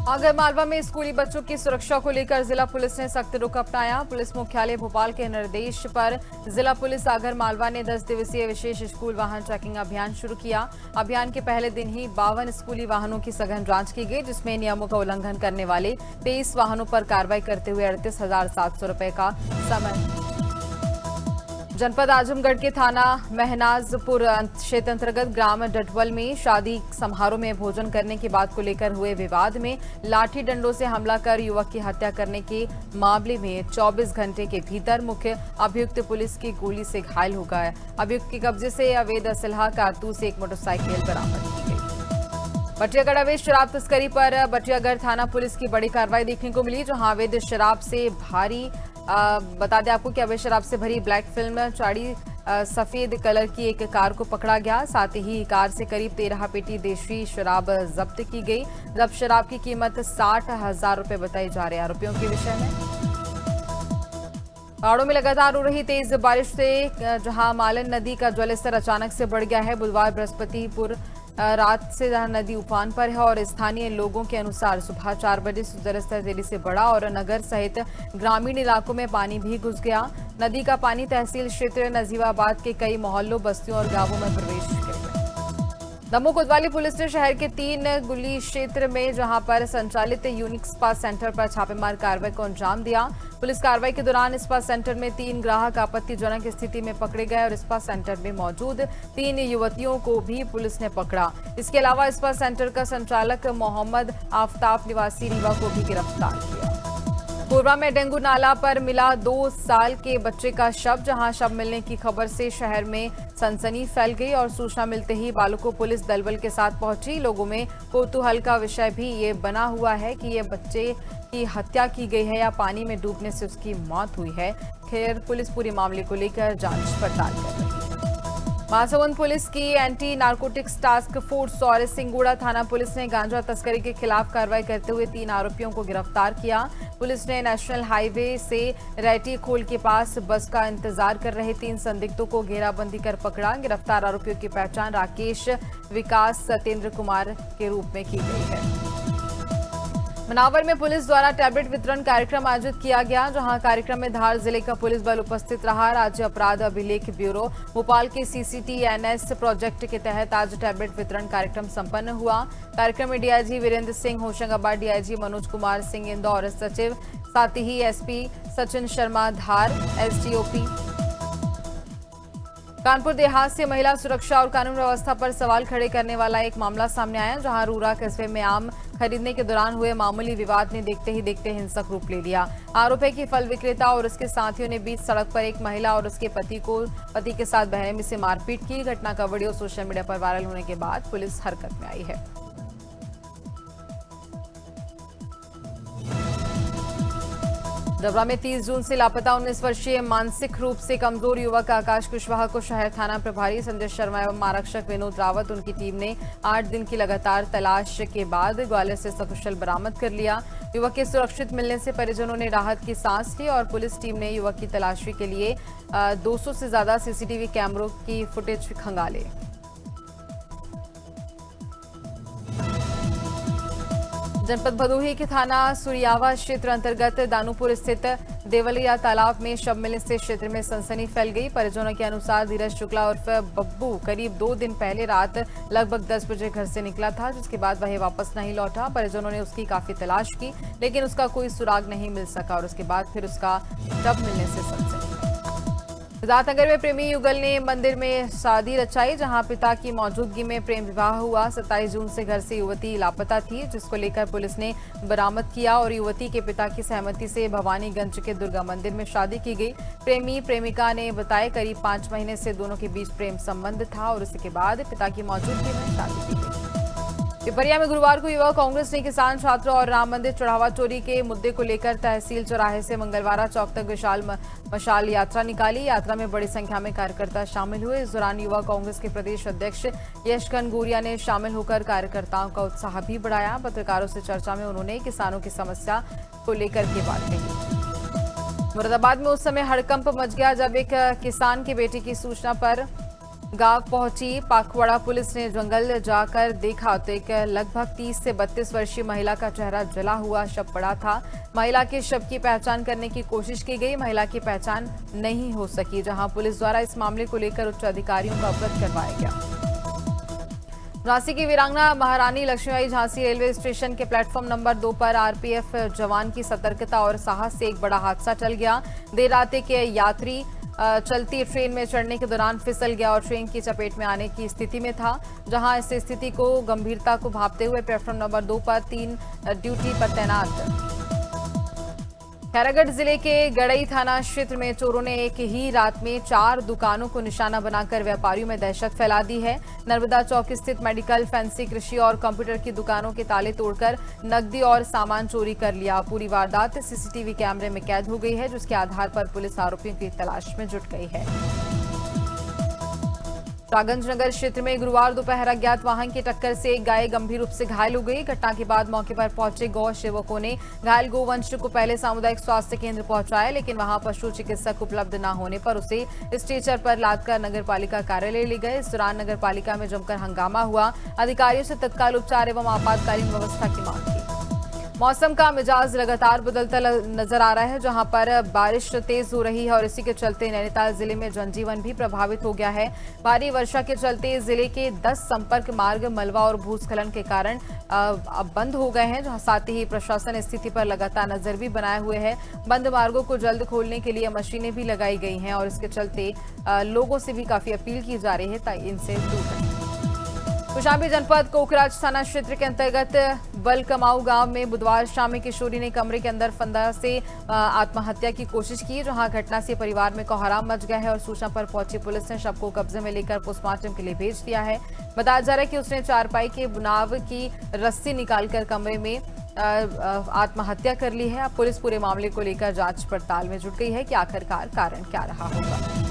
आगरमालवा में स्कूली बच्चों की सुरक्षा को लेकर जिला पुलिस ने सख्त रुख अपनाया। पुलिस मुख्यालय भोपाल के निर्देश पर जिला पुलिस आगरमालवा ने 10 दिवसीय विशेष स्कूल वाहन चेकिंग अभियान शुरू किया। अभियान के पहले दिन ही 52 स्कूली वाहनों की सघन जांच की गई, जिसमें नियमों का उल्लंघन करने वाले 23 वाहनों पर कार्रवाई करते हुए 38,700 रुपए का समन। जनपद आजमगढ़ के थाना महनाजपुर क्षेत्र अंतर्गत ग्राम डटवल में शादी समारोह में भोजन करने की बात को लेकर हुए विवाद में लाठी डंडों से हमला कर युवक की हत्या करने के मामले में 24 घंटे के भीतर मुख्य अभियुक्त पुलिस की गोली से घायल हो गया। अभियुक्त के कब्जे से अवैध असलहा, कारतूस, एक मोटरसाइकिल बरामद की गई। बटियागढ़ अवैध शराब तस्करी पर बटियागढ़ थाना पुलिस की बड़ी कार्रवाई देखने को मिली, जहां अवैध शराब से भारी बता दें आपको कि अवैध शराब से भरी ब्लैक फिल्म चाड़ी सफेद कलर की एक कार को पकड़ा गया। साथ ही कार से करीब 13 पेटी देशी शराब जब्त की गई। जब्त शराब की कीमत 60,000 रुपए बताई जा रही है। आरोपियों के विषय में पहाड़ों में लगातार हो रही तेज बारिश से जहां मालन नदी का जलस्तर अचानक से बढ़ गया है। बुधवार बृहस्पतिपुर रात से नदी उफान पर है और स्थानीय लोगों के अनुसार सुबह 4 बजे जलस्तर तेजी से बढ़ा और नगर सहित ग्रामीण इलाकों में पानी भी घुस गया। नदी का पानी तहसील क्षेत्र नजीबाबाद के कई मोहल्लों, बस्तियों और गांवों में प्रवेश कर गया। दमोह कोतवाली पुलिस ने शहर के 3 गुली क्षेत्र में जहां पर संचालित यूनिक स्पा सेंटर पर छापेमार कार्रवाई को अंजाम दिया। पुलिस कार्रवाई के दौरान स्पा सेंटर में 3 ग्राहक आपत्तिजनक स्थिति में पकड़े गए और स्पा सेंटर में मौजूद 3 युवतियों को भी पुलिस ने पकड़ा। इसके अलावा स्पा सेंटर का संचालक मोहम्मद आफ्ताब निवासी रीवा को भी गिरफ्तार किया। कोरबा में डेंगू नाला पर मिला 2 साल के बच्चे का शव, जहां शव मिलने की खबर से शहर में सनसनी फैल गई और सूचना मिलते ही बालको पुलिस दलबल के साथ पहुंची। लोगों में कौतूहल का विषय भी ये बना हुआ है कि ये बच्चे की हत्या की गई है या पानी में डूबने से उसकी मौत हुई है। खैर, पुलिस पूरे मामले को लेकर जांच पड़ताल कर रही है। महासमुंद पुलिस की एंटी नारकोटिक्स टास्क फोर्स और सिंगोड़ा थाना पुलिस ने गांजा तस्करी के खिलाफ कार्रवाई करते हुए 3 आरोपियों को गिरफ्तार किया। पुलिस ने नेशनल हाईवे से रैटी खोल के पास बस का इंतजार कर रहे 3 संदिग्धों को घेराबंदी कर पकड़ा। गिरफ्तार आरोपियों की पहचान राकेश, विकास, सत्येंद्र कुमार के रूप में की गई है। मनावर में पुलिस द्वारा टैबलेट वितरण कार्यक्रम आयोजित किया गया, जहां कार्यक्रम में धार जिले का पुलिस बल उपस्थित रहा। राज्य अपराध अभिलेख ब्यूरो भोपाल के CCTNS प्रोजेक्ट के तहत आज टैबलेट वितरण कार्यक्रम संपन्न हुआ। कार्यक्रम में डीआईजी वीरेंद्र सिंह होशंगाबाद, डीआईजी मनोज कुमार सिंह इंदौर सचिव, साथ ही एसपी सचिन शर्मा धार, एसडीओपी कानपुर देहात से महिला सुरक्षा और कानून व्यवस्था पर सवाल खड़े करने वाला एक मामला सामने आया, जहां रूरा कस्बे में आम खरीदने के दौरान हुए मामूली विवाद ने देखते ही देखते हिंसक रूप ले लिया। आरोप है कि फल विक्रेता और उसके साथियों ने बीच सड़क पर एक महिला और उसके पति के साथ बहरमी से मारपीट की। घटना का वीडियो सोशल मीडिया पर वायरल होने के बाद पुलिस हरकत में आई है। डबरा में 30 जून से लापता 19 वर्षीय मानसिक रूप से कमजोर युवक आकाश कुशवाहा को शहर थाना प्रभारी संजय शर्मा एवं आरक्षक विनोद रावत उनकी टीम ने 8 दिन की लगातार तलाश के बाद ग्वालियर से सकुशल बरामद कर लिया। युवक के सुरक्षित मिलने से परिजनों ने राहत की सांस ली और पुलिस टीम ने युवक की तलाशी के लिए 200 से ज्यादा सीसीटीवी कैमरों की फुटेज खंगाले। जनपद भदोही के थाना सुरियावा क्षेत्र अंतर्गत दानूपुर स्थित देवलिया तालाब में शव मिलने से क्षेत्र में सनसनी फैल गई। परिजनों के अनुसार धीरज शुक्ला उर्फ बब्बू करीब 2 दिन पहले रात लगभग 10 बजे घर से निकला था, जिसके बाद वह वापस नहीं लौटा। परिजनों ने उसकी काफी तलाश की, लेकिन उसका कोई सुराग नहीं मिल सका और उसके बाद फिर उसका शव मिलने से सनसनी। सिद्धार्थनगर में प्रेमी युगल ने मंदिर में शादी रचाई, जहां पिता की मौजूदगी में प्रेम विवाह हुआ। 27 जून से घर से युवती लापता थी, जिसको लेकर पुलिस ने बरामद किया और युवती के पिता की सहमति से भवानीगंज के दुर्गा मंदिर में शादी की गई। प्रेमी प्रेमिका ने बताया करीब 5 महीने से दोनों के बीच प्रेम संबंध था और उसके बाद पिता की मौजूदगी में शादी की गई। पिपरिया में गुरुवार को युवा कांग्रेस ने किसान छात्रों और राम मंदिर चढ़ावा चोरी के मुद्दे को लेकर तहसील चौराहे से मंगलवारा चौक तक विशाल मशाल यात्रा निकाली। यात्रा में बड़ी संख्या में कार्यकर्ता शामिल हुए। इस दौरान युवा कांग्रेस के प्रदेश अध्यक्ष यश घनघोरिया ने शामिल होकर कार्यकर्ताओं का उत्साह भी बढ़ाया। पत्रकारों से चर्चा में उन्होंने किसानों की समस्या को लेकर के बात कही। मुरादाबाद में उस समय हड़कंप मच गया जब एक किसान की बेटी की सूचना पर गांव पहुंची पाखवाड़ा पुलिस ने जंगल जाकर देखा तो एक लगभग 30 से 32 वर्षीय महिला का चेहरा जला हुआ शव पड़ा था। महिला के शव की पहचान करने की कोशिश की गई, महिला की पहचान नहीं हो सकी, जहां पुलिस द्वारा इस मामले को लेकर उच्च अधिकारियों को अवगत करवाया गया। झांसी की वीरांगना महारानी लक्ष्मीबाई झांसी रेलवे स्टेशन के प्लेटफॉर्म नंबर 2 पर आरपीएफ जवान की सतर्कता और साहस से एक बड़ा हादसा टल गया। देर रात के यात्री चलती ट्रेन में चढ़ने के दौरान फिसल गया और ट्रेन की चपेट में आने की स्थिति में था, जहां इस स्थिति को गंभीरता को भांपते हुए प्लेटफॉर्म नंबर 2 पर 3 ड्यूटी पर तैनात। खैरागढ़ जिले के गड़ई थाना क्षेत्र में चोरों ने एक ही रात में 4 दुकानों को निशाना बनाकर व्यापारियों में दहशत फैला दी है। नर्मदा चौक स्थित मेडिकल, फैंसी, कृषि और कंप्यूटर की दुकानों के ताले तोड़कर नकदी और सामान चोरी कर लिया। पूरी वारदात सीसीटीवी कैमरे में कैद हो गई है, जिसके आधार पर पुलिस आरोपियों की तलाश में जुट गई है। शाहगंज नगर क्षेत्र में गुरुवार दोपहर अज्ञात वाहन की टक्कर से एक गाय गंभीर रूप से घायल हो गई। घटना के बाद मौके पर पहुंचे गौ सेवकों ने घायल गोवंश को पहले सामुदायिक स्वास्थ्य केंद्र पहुंचाया, लेकिन वहां पशु चिकित्सक उपलब्ध न होने पर उसे स्ट्रेचर पर लादकर नगर पालिका कार्यालय ले गए। इस दौरान नगर पालिका में जमकर हंगामा हुआ। अधिकारियों से तत्काल उपचार एवं आपातकालीन व्यवस्था की मांग की। मौसम का मिजाज लगातार बदलता नजर आ रहा है, जहां पर बारिश तेज हो रही है और इसी के चलते नैनीताल जिले में जनजीवन भी प्रभावित हो गया है। भारी वर्षा के चलते जिले के 10 संपर्क मार्ग मलबा और भूस्खलन के कारण अब बंद हो गए हैं, जहां साथ ही प्रशासन स्थिति पर लगातार नजर भी बनाए हुए है। बंद मार्गों को जल्द खोलने के लिए मशीनें भी लगाई गई हैं और इसके चलते लोगों से भी काफी अपील की जा रही है ताकि इनसे दूर रहें। कौशाम्बी जनपद कोकराज थाना क्षेत्र के अंतर्गत बलकमाऊ गांव में बुधवार शाम एक किशोरी ने कमरे के अंदर फंदा से आत्महत्या की कोशिश की, जहां घटना से परिवार में कोहराम मच गया है और सूचना पर पहुंची पुलिस ने शव को कब्जे में लेकर पोस्टमार्टम के लिए भेज दिया है। बताया जा रहा है कि उसने चारपाई के बुनाव की रस्सी निकालकर कमरे में आत्महत्या कर ली है। अब पुलिस पूरे मामले को लेकर जांच पड़ताल में जुट गई है कि आखिरकार कारण क्या रहा होगा।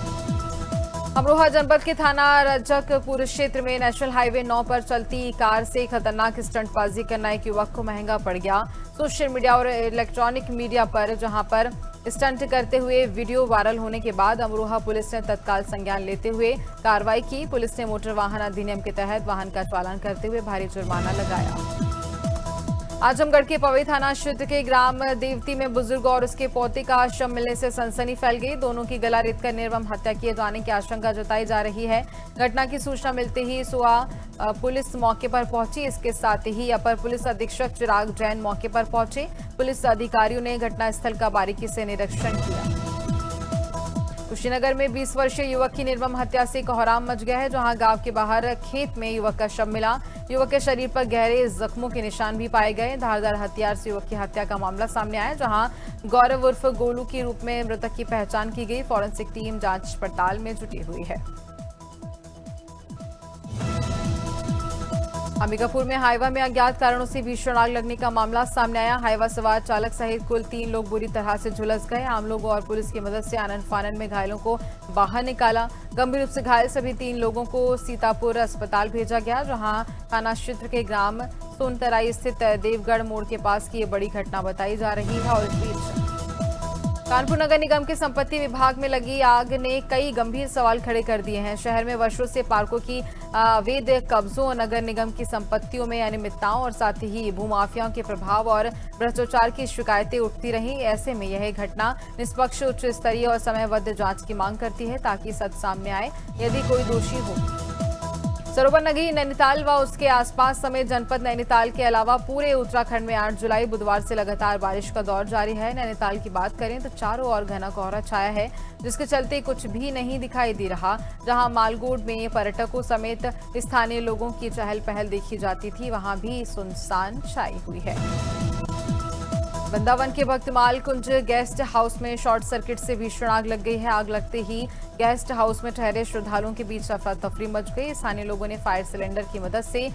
अमरोहा जनपद के थाना रजकपुर क्षेत्र में नेशनल हाईवे 9 पर चलती कार से खतरनाक स्टंटबाजी करना एक युवक को महंगा पड़ गया। सोशल मीडिया और इलेक्ट्रॉनिक मीडिया पर जहां पर स्टंट करते हुए वीडियो वायरल होने के बाद अमरोहा पुलिस ने तत्काल संज्ञान लेते हुए कार्रवाई की। पुलिस ने मोटर वाहन अधिनियम के तहत वाहन का चालान करते हुए भारी जुर्माना लगाया। आजमगढ़ के पवई थाना क्षेत्र के ग्राम देवती में बुजुर्ग और उसके पोते का शव मिलने से सनसनी फैल गई। दोनों की गला रेतकर निर्मम हत्या किए जाने की आशंका जताई जा रही है। घटना की सूचना मिलते ही सुबह पुलिस मौके पर पहुंची। इसके साथ ही अपर पुलिस अधीक्षक चिराग जैन मौके पर पहुंचे। पुलिस अधिकारियों ने घटनास्थल का बारीकी से निरीक्षण किया। कुशीनगर में 20 वर्षीय युवक की निर्मम हत्या से कोहराम मच गया है, जहां गांव के बाहर खेत में युवक का शव मिला। युवक के शरीर पर गहरे जख्मों के निशान भी पाए गए। धारदार हथियार से युवक की हत्या का मामला सामने आया, जहां गौरव उर्फ गोलू के रूप में मृतक की पहचान की गई। फॉरेंसिक टीम जांच पड़ताल में जुटी हुई है। अंबिकापुर में हाईवा में अज्ञात कारणों से भीषण आग लगने का मामला सामने आया। हाईवा सवार चालक सहित कुल 3 लोग बुरी तरह से झुलस गए। आम लोगों और पुलिस की मदद से आनन फानन में घायलों को बाहर निकाला। गंभीर रूप से घायल सभी 3 लोगों को सीतापुर अस्पताल भेजा गया, जहां थाना क्षेत्र के ग्राम सोनतराई स्थित देवगढ़ मोड़ के पास की ये बड़ी घटना बताई जा रही है। और इस बीच कानपुर नगर निगम के संपत्ति विभाग में लगी आग ने कई गंभीर सवाल खड़े कर दिए हैं। शहर में वर्षों से पार्कों की अवैध कब्जों, नगर निगम की संपत्तियों में अनियमितताओं और साथ ही भूमाफियाओं के प्रभाव और भ्रष्टाचार की शिकायतें उठती रहीं। ऐसे में यह घटना निष्पक्ष, उच्च स्तरीय और समयबद्ध जांच की मांग करती है, ताकि सच सामने आए यदि कोई दोषी हो। सरोवर नगरी नैनीताल व उसके आसपास समेत जनपद नैनीताल के अलावा पूरे उत्तराखंड में 8 जुलाई बुधवार से लगातार बारिश का दौर जारी है। नैनीताल की बात करें तो चारों ओर घना कोहरा छाया है, जिसके चलते कुछ भी नहीं दिखाई दे रहा। जहां मालगोड में पर्यटकों समेत स्थानीय लोगों की चहल पहल देखी जाती थी, वहां भी सुनसान छाई हुई है। वृंदावन के भक्तमाल कुंज गेस्ट हाउस में शॉर्ट सर्किट से भीषण आग लग गई है। आग लगते ही गेस्ट हाउस में ठहरे श्रद्धालुओं के बीच अफरा तफरी मच गई। स्थानीय लोगों ने फायर सिलेंडर की मदद से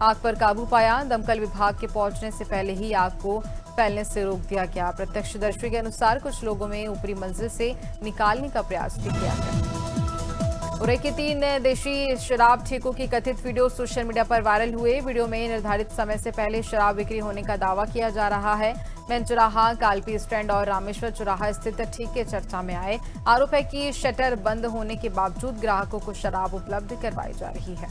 आग पर काबू पाया। दमकल विभाग के पहुंचने से पहले ही आग को फैलने से रोक दिया गया। प्रत्यक्षदर्शी के अनुसार कुछ लोगों में ऊपरी मंजिल से निकालने का प्रयास भी किया गया। उरे के 3 देशी शराब ठेकों की कथित वीडियो सोशल मीडिया पर वायरल हुए। वीडियो में निर्धारित समय से पहले शराब बिक्री होने का दावा किया जा रहा है। मेन चौराहा, कालपी स्टैंड और रामेश्वर चौराहा स्थित ठेके चर्चा में आए। आरोप है कि शटर बंद होने के बावजूद ग्राहकों को शराब उपलब्ध करवाई जा रही है।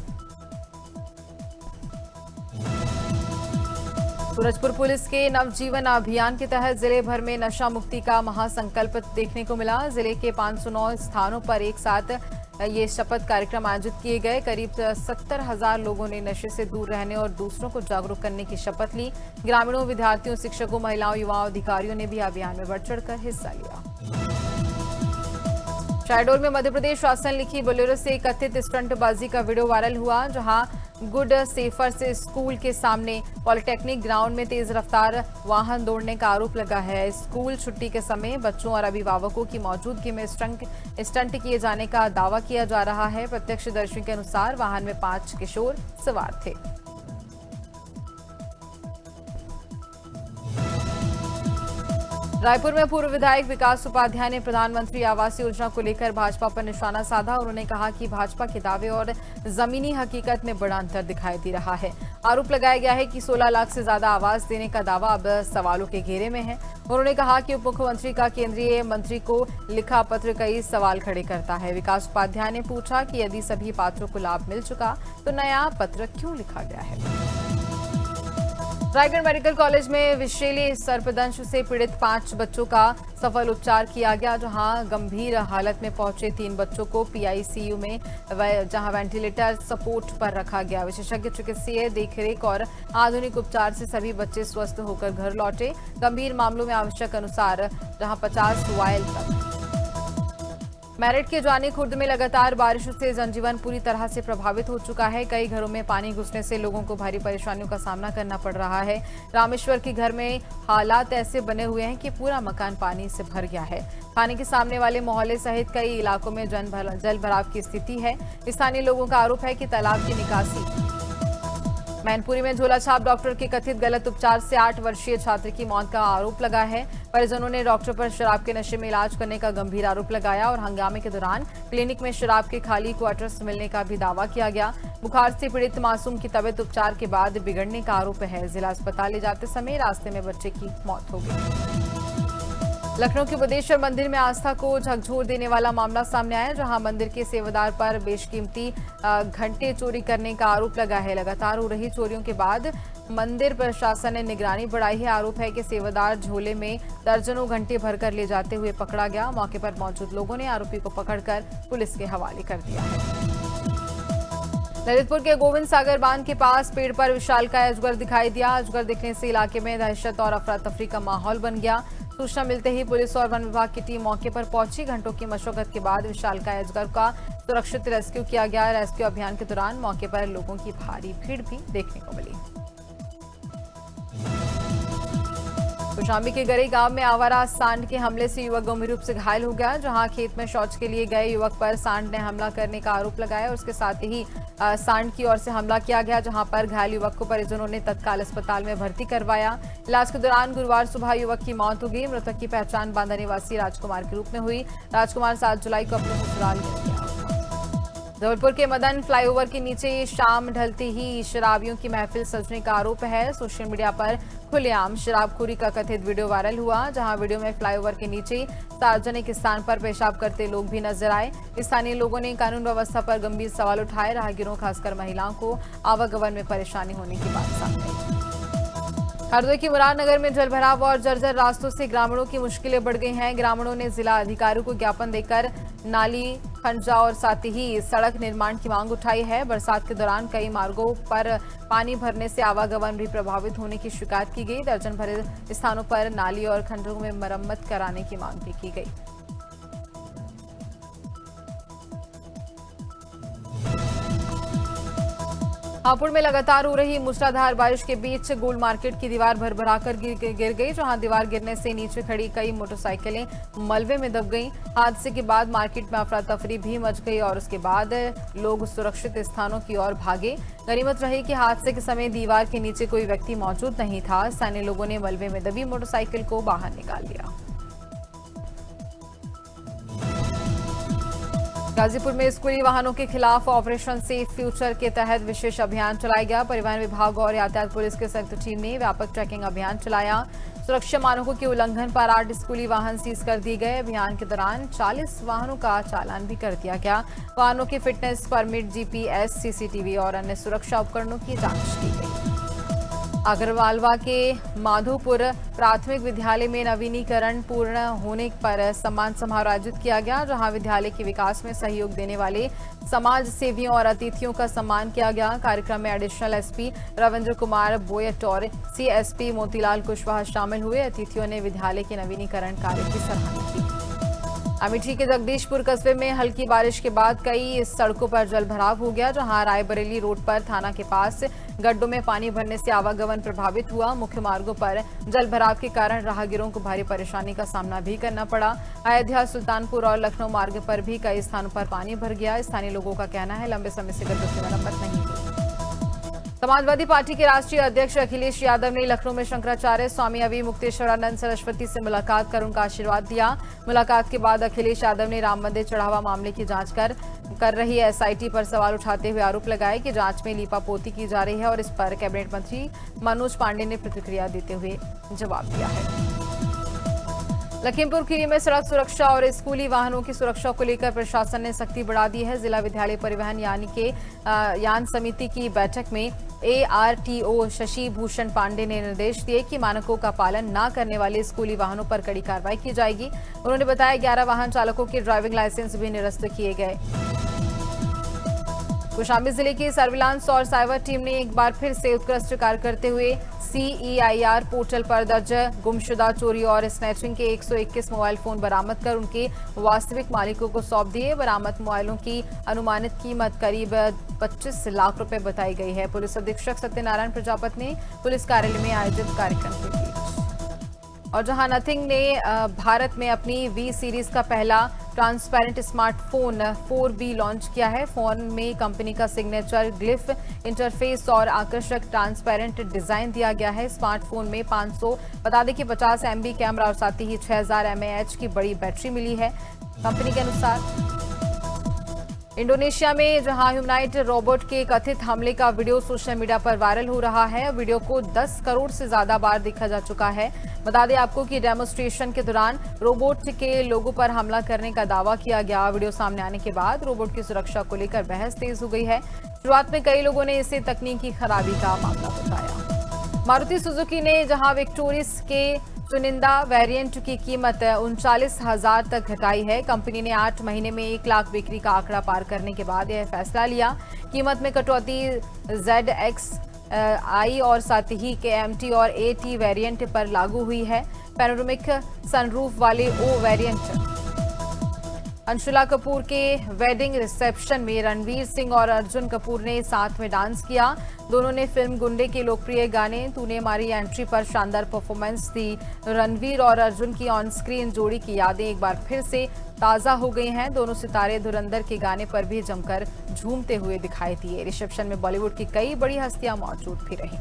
सूरजपुर पुलिस के नवजीवन अभियान के तहत जिले भर में नशा मुक्ति का महासंकल्प देखने को मिला। जिले के 509 स्थानों पर एक साथ ये शपथ कार्यक्रम आयोजित किए गए। करीब 70,000 लोगों ने नशे से दूर रहने और दूसरों को जागरूक करने की शपथ ली। ग्रामीणों, विद्यार्थियों, शिक्षकों, महिलाओं, युवाओं, अधिकारियों ने भी अभियान में बढ़ चढ़कर हिस्सा लिया। शहडोल में मध्य प्रदेश शासन लिखी बोलेरो से कथित स्टंटबाजी का वीडियो वायरल हुआ, जहां गुड सेफर से स्कूल के सामने पॉलिटेक्निक ग्राउंड में तेज रफ्तार वाहन दौड़ने का आरोप लगा है। स्कूल छुट्टी के समय बच्चों और अभिभावकों की मौजूदगी में स्टंट किए जाने का दावा किया जा रहा है। प्रत्यक्षदर्शी के अनुसार वाहन में 5 किशोर सवार थे। रायपुर में पूर्व विधायक विकास उपाध्याय ने प्रधानमंत्री आवास योजना को लेकर भाजपा पर निशाना साधा। उन्होंने कहा कि भाजपा के दावे और जमीनी हकीकत में बड़ा अंतर दिखाई दे रहा है। आरोप लगाया गया है कि 16 लाख से ज्यादा आवास देने का दावा अब सवालों के घेरे में है। उन्होंने कहा कि उप मुख्यमंत्री का केंद्रीय मंत्री को लिखा पत्र कई सवाल खड़े करता है। विकास उपाध्याय ने पूछा कि यदि सभी पात्रों को लाभ मिल चुका तो नया पत्र क्यों लिखा गया है। रायगढ़ मेडिकल कॉलेज में विषैले सर्पदंश से पीड़ित 5 बच्चों का सफल उपचार किया गया, जहां गंभीर हालत में पहुंचे 3 बच्चों को पीआईसीयू में जहां वेंटिलेटर सपोर्ट पर रखा गया। विशेषज्ञ चिकित्सीय देखरेख और आधुनिक उपचार से सभी बच्चे स्वस्थ होकर घर लौटे। गंभीर मामलों में आवश्यक अनुसार जहां 50 वायल तक। मेरठ के जानी खुर्द में लगातार बारिश से जनजीवन पूरी तरह से प्रभावित हो चुका है। कई घरों में पानी घुसने से लोगों को भारी परेशानियों का सामना करना पड़ रहा है। रामेश्वर के घर में हालात ऐसे बने हुए हैं कि पूरा मकान पानी से भर गया है। खाने के सामने वाले मोहल्ले सहित कई इलाकों में जल भराव की स्थिति है। स्थानीय लोगों का आरोप है कि तालाब की निकासी। मैनपुरी में झोलाछाप डॉक्टर के कथित गलत उपचार से 8 वर्षीय छात्र की मौत का आरोप लगा है। परिजनों ने डॉक्टर पर शराब के नशे में इलाज करने का गंभीर आरोप लगाया और हंगामे के दौरान क्लिनिक में शराब के खाली क्वार्टर्स मिलने का भी दावा किया गया। बुखार से पीड़ित मासूम की तबीयत उपचार के बाद बिगड़ने का आरोप है। जिला अस्पताल ले जाते समय रास्ते में बच्चे की मौत हो गई। लखनऊ के बुद्धेश्वर मंदिर में आस्था को झकझोर देने वाला मामला सामने आया, जहां मंदिर के सेवादार पर बेशकीमती घंटे चोरी करने का आरोप लगा है। लगातार हो रही चोरियों के बाद मंदिर प्रशासन ने निगरानी बढ़ाई है। आरोप है कि सेवादार झोले में दर्जनों घंटे भरकर ले जाते हुए पकड़ा गया। मौके पर मौजूद लोगों ने आरोपी को पकड़कर पुलिस के हवाले कर दिया है। ललितपुर के गोविंद सागर बांध के पास पेड़ पर विशालकाय अजगर दिखाई दिया। अजगर दिखने से इलाके में दहशत और अफरा तफरी का माहौल बन गया। सूचना मिलते ही पुलिस और वन विभाग की टीम मौके पर पहुंची। घंटों की मशक्कत के बाद विशालकाय अजगर का सुरक्षित रेस्क्यू किया गया। रेस्क्यू अभियान के दौरान मौके पर लोगों की भारी भीड़ भी देखने को मिली। कौशाम्बी के गरे गांव में आवारा सांड के हमले से युवक गंभीर रूप से घायल हो गया, जहां खेत में शौच के लिए गए युवक पर सांड ने हमला करने का आरोप लगाया और उसके साथ ही सांड की ओर से हमला किया गया, जहां पर घायल युवक को परिजनों ने तत्काल अस्पताल में भर्ती करवाया। इलाज के दौरान गुरुवार सुबह युवक की मौत हो गई। मृतक की पहचान बांदा निवासी राजकुमार के रूप में हुई। राजकुमार 7 जुलाई को अपने ससुराल में गया। जबलपुर के मदन फ्लाईओवर के नीचे शाम ढलते ही शराबियों की महफिल सजने का आरोप है। सोशल मीडिया पर खुलेआम शराबखोरी का कथित वीडियो वायरल हुआ, जहां वीडियो में फ्लाईओवर के नीचे सार्वजनिक स्थान पर पेशाब करते लोग भी नजर आए। स्थानीय लोगों ने कानून व्यवस्था पर गंभीर सवाल उठाए। राहगीरों खासकर महिलाओं को आवागमन में परेशानी होने की बात सामने आई। हरदोई के मुरारनगर में जलभराव और जर्जर रास्तों से ग्रामीणों की मुश्किलें बढ़ गई हैं। ग्रामीणों ने जिला अधिकारियों को ज्ञापन देकर नाली, खंजा और साथ ही सड़क निर्माण की मांग उठाई है। बरसात के दौरान कई मार्गों पर पानी भरने से आवागमन भी प्रभावित होने की शिकायत की गई। दर्जन भरे स्थानों पर नाली और खंडों में मरम्मत कराने की मांग भी की गई। हापुड़ में लगातार हो रही मूसलाधार बारिश के बीच गोल मार्केट की दीवार भरभराकर गिर गई, जहां दीवार गिरने से नीचे खड़ी कई मोटरसाइकिलें मलबे में दब गईं। हादसे के बाद मार्केट में अफरा तफरी भी मच गई और उसके बाद लोग सुरक्षित स्थानों की ओर भागे। गनीमत रही कि हादसे के समय दीवार के नीचे कोई व्यक्ति मौजूद नहीं था। स्थानीय लोगों ने मलबे में दबी मोटरसाइकिल को बाहर निकाल लिया। गाजीपुर में स्कूली वाहनों के खिलाफ ऑपरेशन सेफ फ्यूचर के तहत विशेष अभियान चलाया गया। परिवहन विभाग और यातायात पुलिस की संयुक्त टीम ने व्यापक ट्रैकिंग अभियान चलाया। सुरक्षा मानकों के उल्लंघन पर 8 स्कूली वाहन सीज कर दिए गए। अभियान के दौरान 40 वाहनों का चालान भी कर दिया गया। वाहनों की फिटनेस, परमिट, जीपीएस, सीसीटीवी और अन्य सुरक्षा उपकरणों की जांच की गई। आगरमालवा के माधोपुर प्राथमिक विद्यालय में नवीनीकरण पूर्ण होने पर सम्मान समारोह आयोजित किया गया, जहां विद्यालय के विकास में सहयोग देने वाले समाज सेवियों और अतिथियों का सम्मान किया गया। कार्यक्रम में एडिशनल एसपी रविंद्र कुमार बोयट और सीएसपी मोतीलाल कुशवाहा शामिल हुए। अतिथियों ने विद्यालय के नवीनीकरण कार्य की सराहना की। अमेठी के जगदीशपुर कस्बे में हल्की बारिश के बाद कई सड़कों पर जलभराव हो गया, जहां रायबरेली रोड पर थाना के पास गड्ढों में पानी भरने से आवागमन प्रभावित हुआ। मुख्य मार्गों पर जलभराव के कारण राहगीरों को भारी परेशानी का सामना भी करना पड़ा। अयोध्या, सुल्तानपुर और लखनऊ मार्ग पर भी कई स्थानों पर पानी भर गया। स्थानीय लोगों का कहना है लंबे समय से गड्ढों की मरम्मत नहीं हुई। समाजवादी पार्टी के राष्ट्रीय अध्यक्ष अखिलेश यादव ने लखनऊ में शंकराचार्य स्वामी अवि मुक्तेश्वरानंद सरस्वती से मुलाकात कर उनका आशीर्वाद दिया। मुलाकात के बाद अखिलेश यादव ने राम मंदिर चढ़ावा मामले की जांच कर रही एसआईटी पर सवाल उठाते हुए आरोप लगाए कि जांच में लीपापोती की जा रही है और इस पर कैबिनेट मंत्री मनोज पांडे ने प्रतिक्रिया देते हुए जवाब दिया है। लखीमपुर खीरी में सड़क सुरक्षा और स्कूली वाहनों की सुरक्षा को लेकर प्रशासन ने सख्ती बढ़ा दी है। जिला विद्यालय परिवहन यान समिति की बैठक में एआरटीओ शशि भूषण पांडे ने निर्देश दिए कि मानकों का पालन न करने वाले स्कूली वाहनों पर कड़ी कार्रवाई की जाएगी। उन्होंने बताया 11 वाहन चालकों के ड्राइविंग लाइसेंस भी निरस्त किए गए। कौशाम्बी जिले की सर्विलांस और साइबर टीम ने एक बार फिर से उत्कृष्ट कार्य करते हुए CEIR पोर्टल पर दर्ज गुमशुदा, चोरी और स्नैचिंग के 121 मोबाइल फोन बरामद कर उनके वास्तविक मालिकों को सौंप दिए। बरामद मोबाइलों की अनुमानित कीमत करीब 25 लाख रुपए बताई गई है। पुलिस अधीक्षक सत्यनारायण प्रजापति ने पुलिस कार्यालय में आयोजित कार्यक्रम के बीच और जहां नथिंग ने भारत में अपनी V सीरीज का पहला ट्रांसपेरेंट स्मार्टफोन 4B लॉन्च किया है। फोन में कंपनी का सिग्नेचर ग्लिफ इंटरफेस और आकर्षक ट्रांसपेरेंट डिजाइन दिया गया है। स्मार्टफोन में 50 MB कैमरा और साथ ही 6000 mAh की बड़ी बैटरी मिली है। कंपनी के अनुसार इंडोनेशिया में जहां ह्यूमनॉइड रोबोट के कथित हमले का वीडियो सोशल मीडिया पर वायरल हो रहा है। वीडियो को 10 करोड़ से ज्यादा बार देखा जा चुका है। बता दें आपको कि डेमोन्स्ट्रेशन के दौरान रोबोट के लोगों पर हमला करने का दावा किया गया। वीडियो सामने आने के बाद रोबोट की सुरक्षा को लेकर बहस तेज हो गई है। शुरुआत में कई लोगों ने इसे तकनीकी खराबी का मामला बताया। मारुति सुजुकी ने जहां विक्टोरिस के चुनिंदा वेरिएंट की कीमत 39,000 तक घटाई है। कंपनी ने 8 महीने में 1 लाख बिक्री का आंकड़ा पार करने के बाद यह फैसला लिया। कीमत में कटौती ZX और साथ ही KMT और AT वेरिएंट पर लागू हुई है। पैनोरामिक सनरूफ वाले O वेरिएंट। अंशुला कपूर के वेडिंग रिसेप्शन में रणवीर सिंह और अर्जुन कपूर ने साथ में डांस किया। दोनों ने फिल्म गुंडे के लोकप्रिय गाने तूने मारी एंट्री पर शानदार परफॉर्मेंस दी। रणवीर और अर्जुन की ऑन स्क्रीन जोड़ी की यादें एक बार फिर से ताजा हो गई हैं। दोनों सितारे धुरंधर के गाने पर भी जमकर झूमते हुए दिखाई दिए। रिसेप्शन में बॉलीवुड की कई बड़ी हस्तियां मौजूद भी रहीं।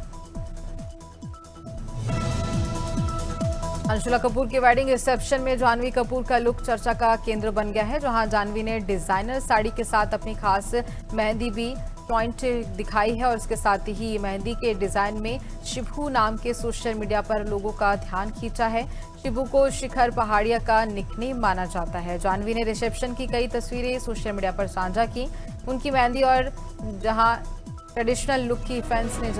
अंशुला कपूर के वेडिंग रिसेप्शन में जानवी कपूर का लुक चर्चा का केंद्र बन गया है, जहां जानवी ने डिजाइनर साड़ी के साथ अपनी खास मेहंदी भी पॉइंट दिखाई है और इसके साथ ही मेहंदी के डिजाइन में शिबू नाम के सोशल मीडिया पर लोगों का ध्यान खींचा है। शिबू को शिखर पहाड़िया का निकनेम माना जाता है। जानवी ने रिसेप्शन की कई तस्वीरें सोशल मीडिया पर साझा की। उनकी मेहंदी और जहां ट्रेडिशनल लुक की फैंस ने